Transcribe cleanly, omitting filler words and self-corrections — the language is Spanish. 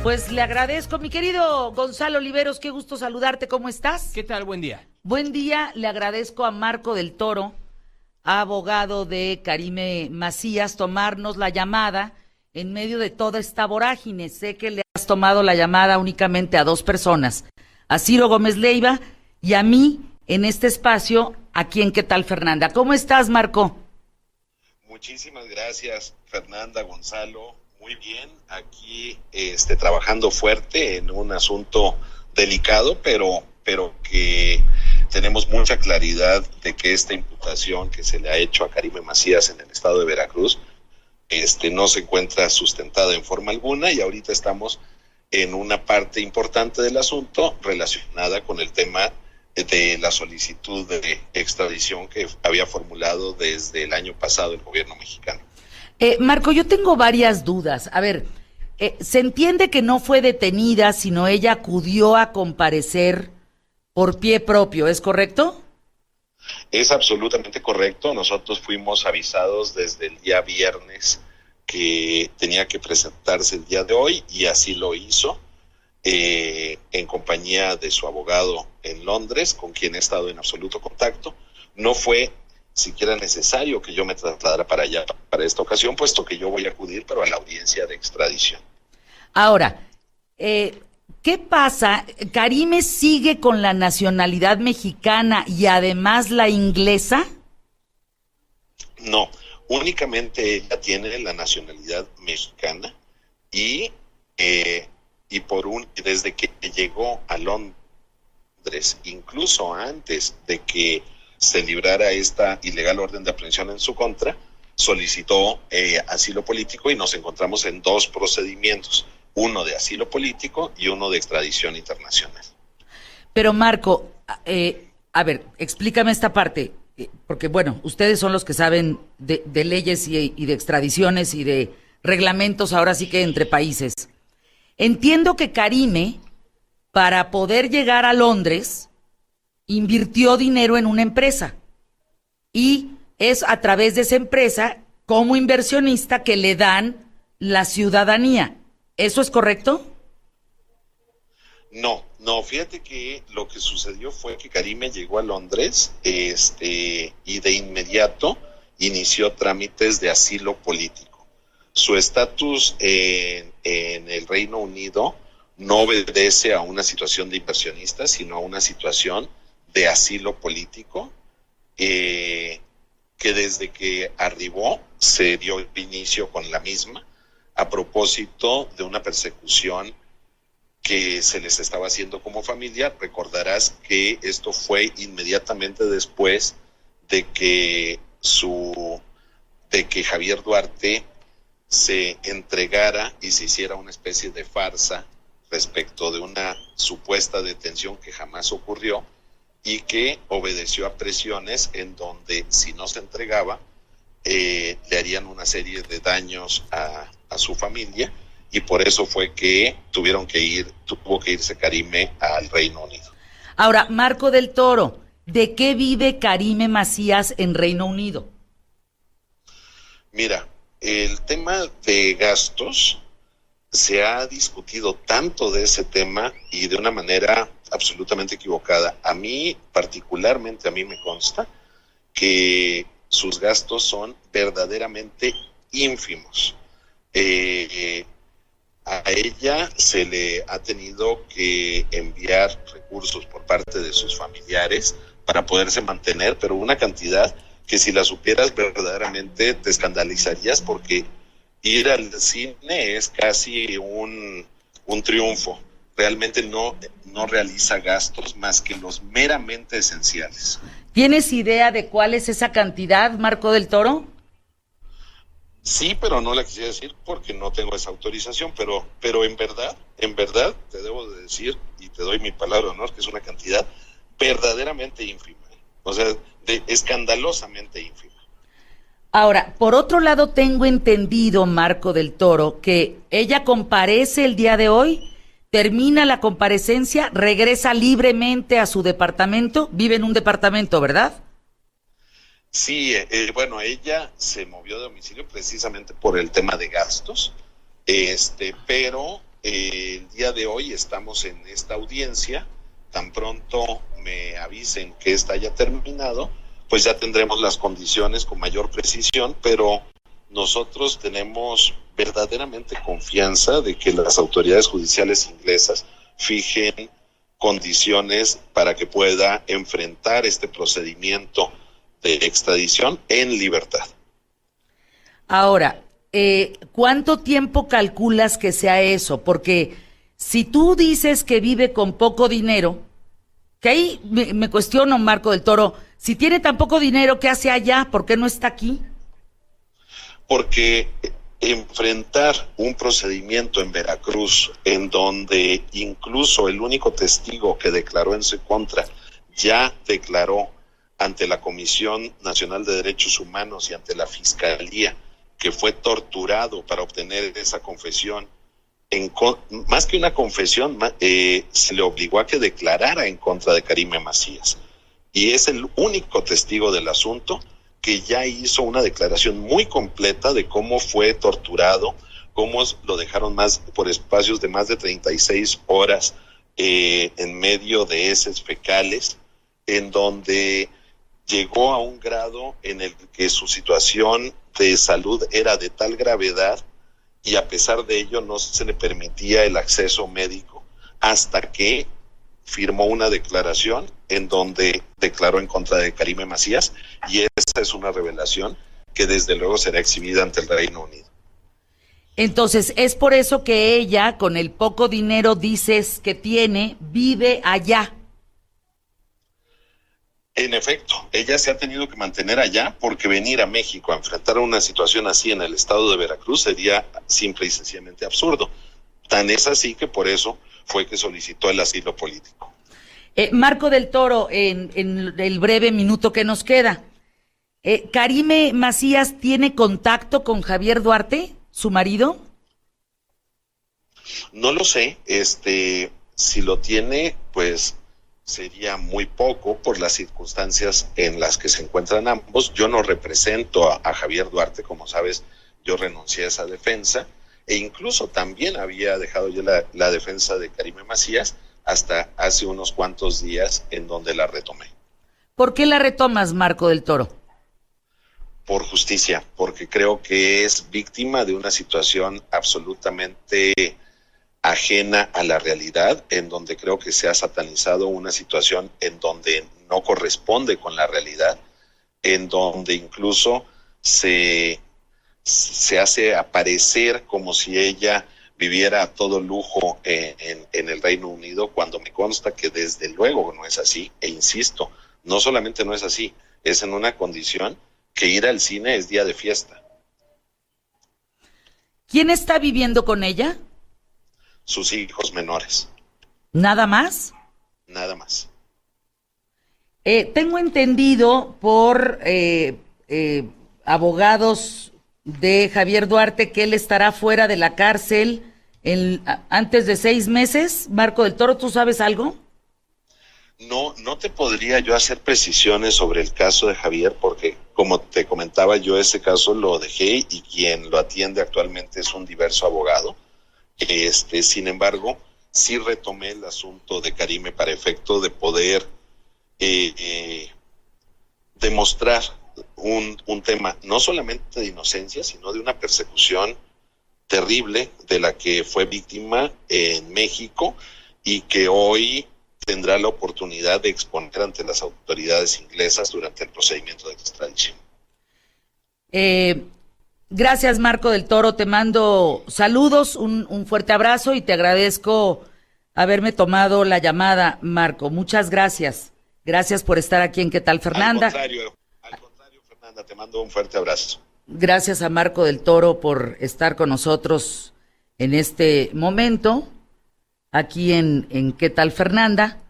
Pues le agradezco, mi querido Gonzalo Oliveros, qué gusto saludarte, ¿cómo estás? ¿Qué tal? Buen día. Buen día, le agradezco a Marco del Toro, abogado de Karime Macías, tomarnos la llamada en medio de toda esta vorágine. Sé que le has tomado la llamada únicamente a dos personas, a Ciro Gómez Leiva y a mí en este espacio, aquí en ¿Qué tal, Fernanda? ¿Cómo estás, Marco? Muchísimas gracias, Fernanda, Gonzalo. Muy bien, aquí trabajando fuerte en un asunto delicado, pero que tenemos mucha claridad de que esta imputación que se le ha hecho a Karime Macías en el estado de Veracruz no se encuentra sustentada en forma alguna, y ahorita estamos en una parte importante del asunto relacionada con el tema de la solicitud de extradición que había formulado desde el año pasado el gobierno mexicano. Marco, yo tengo varias dudas. A ver, se entiende que no fue detenida, sino ella acudió a comparecer por pie propio, ¿es correcto? Es absolutamente correcto. Nosotros fuimos avisados desde el día viernes que tenía que presentarse el día de hoy, y así lo hizo, en compañía de su abogado en Londres, con quien he estado en absoluto contacto. No fue siquiera necesario que yo me trasladara para allá para esta ocasión, puesto que yo voy a acudir, pero a la audiencia de extradición. Ahora, ¿qué pasa? ¿Karime sigue con la nacionalidad mexicana y además la inglesa? No, únicamente ella tiene la nacionalidad mexicana y desde que llegó a Londres, incluso antes de que se librara esta ilegal orden de aprehensión en su contra, solicitó asilo político, y nos encontramos en dos procedimientos, uno de asilo político y uno de extradición internacional. Pero Marco, a ver, explícame esta parte, porque bueno, ustedes son los que saben de leyes y de extradiciones y de reglamentos, ahora sí que entre países. Entiendo que Karime, para poder llegar a Londres, invirtió dinero en una empresa, y es a través de esa empresa, como inversionista, que le dan la ciudadanía. ¿Eso es correcto? No, fíjate que lo que sucedió fue que Karime llegó a Londres y de inmediato inició trámites de asilo político. Su estatus en el Reino Unido no obedece a una situación de inversionista, sino a una situación de asilo político, que desde que arribó se dio inicio con la misma, a propósito de una persecución que se les estaba haciendo como familia. Recordarás que esto fue inmediatamente después de que Javier Duarte se entregara y se hiciera una especie de farsa respecto de una supuesta detención que jamás ocurrió, y que obedeció a presiones en donde, si no se entregaba, le harían una serie de daños a su familia, y por eso fue que tuvo que irse Karime al Reino Unido. Ahora, Marco del Toro, ¿de qué vive Karime Macías en Reino Unido? Mira, el tema de gastos, se ha discutido tanto de ese tema y de una manera absolutamente equivocada. A mí, particularmente, a mí me consta que sus gastos son verdaderamente ínfimos. A ella se le ha tenido que enviar recursos por parte de sus familiares para poderse mantener, pero una cantidad que, si la supieras, verdaderamente te escandalizarías, porque ir al cine es casi un triunfo. Realmente no realiza gastos más que los meramente esenciales. ¿Tienes idea de cuál es esa cantidad, Marco del Toro? Sí, pero no la quisiera decir porque no tengo esa autorización, pero en verdad te debo de decir, y te doy mi palabra de honor, que es una cantidad verdaderamente ínfima, o sea, escandalosamente ínfima. Ahora, por otro lado, tengo entendido, Marco del Toro, que ella comparece el día de hoy, termina la comparecencia, regresa libremente a su departamento, vive en un departamento, ¿verdad? Sí, bueno, ella se movió de domicilio precisamente por el tema de gastos, pero el día de hoy estamos en esta audiencia. Tan pronto me avisen que esta haya terminado, pues ya tendremos las condiciones con mayor precisión, pero nosotros tenemos verdaderamente confianza de que las autoridades judiciales inglesas fijen condiciones para que pueda enfrentar este procedimiento de extradición en libertad. Ahora, ¿cuánto tiempo calculas que sea eso? Porque si tú dices que vive con poco dinero, que ahí me cuestiono, Marco del Toro, si tiene tan poco dinero, ¿qué hace allá? ¿Por qué no está aquí? Porque enfrentar un procedimiento en Veracruz en donde incluso el único testigo que declaró en su contra ya declaró ante la Comisión Nacional de Derechos Humanos y ante la Fiscalía que fue torturado para obtener esa confesión, más que una confesión, se le obligó a que declarara en contra de Karime Macías. Y es el único testigo del asunto que ya hizo una declaración muy completa de cómo fue torturado, cómo lo dejaron por espacios de más de 36 horas en medio de heces fecales, en donde llegó a un grado en el que su situación de salud era de tal gravedad y a pesar de ello no se le permitía el acceso médico hasta que firmó una declaración en donde declaró en contra de Karime Macías, y esa es una revelación que desde luego será exhibida ante el Reino Unido. Entonces, es por eso que ella, con el poco dinero dices que tiene, vive allá. En efecto, ella se ha tenido que mantener allá porque venir a México a enfrentar una situación así en el estado de Veracruz sería simple y sencillamente absurdo. Tan es así que por eso fue que solicitó el asilo político. Marco del Toro, en el breve minuto que nos queda, ¿Karime Macías tiene contacto con Javier Duarte, su marido? No lo sé, si lo tiene, pues sería muy poco por las circunstancias en las que se encuentran ambos. Yo no represento a Javier Duarte, como sabes, yo renuncié a esa defensa, e incluso también había dejado yo la defensa de Karime Macías hasta hace unos cuantos días en donde la retomé. ¿Por qué la retomas, Marco del Toro? Por justicia, porque creo que es víctima de una situación absolutamente ajena a la realidad, en donde creo que se ha satanizado una situación en donde no corresponde con la realidad, en donde incluso se hace aparecer como si ella viviera a todo lujo en el Reino Unido, cuando me consta que desde luego no es así, e insisto, no solamente no es así, es en una condición que ir al cine es día de fiesta. ¿Quién está viviendo con ella? Sus hijos menores. ¿Nada más? Nada más. Tengo entendido por abogados de Javier Duarte que él estará fuera de la cárcel antes de 6 meses. Marco del Toro, ¿tú sabes algo? No te podría yo hacer precisiones sobre el caso de Javier, porque como te comentaba, yo ese caso lo dejé y quien lo atiende actualmente es un diverso abogado. Sin embargo, sí retomé el asunto de Karime para efecto de poder demostrar un tema no solamente de inocencia, sino de una persecución terrible de la que fue víctima en México y que hoy tendrá la oportunidad de exponer ante las autoridades inglesas durante el procedimiento de extradición. Gracias, Marco del Toro, te mando saludos, un fuerte abrazo y te agradezco haberme tomado la llamada, Marco. Muchas gracias. Gracias por estar aquí en ¿Qué tal, Fernanda? Al contrario, Fernanda, te mando un fuerte abrazo. Gracias a Marco del Toro por estar con nosotros en este momento, aquí en ¿Qué tal, Fernanda?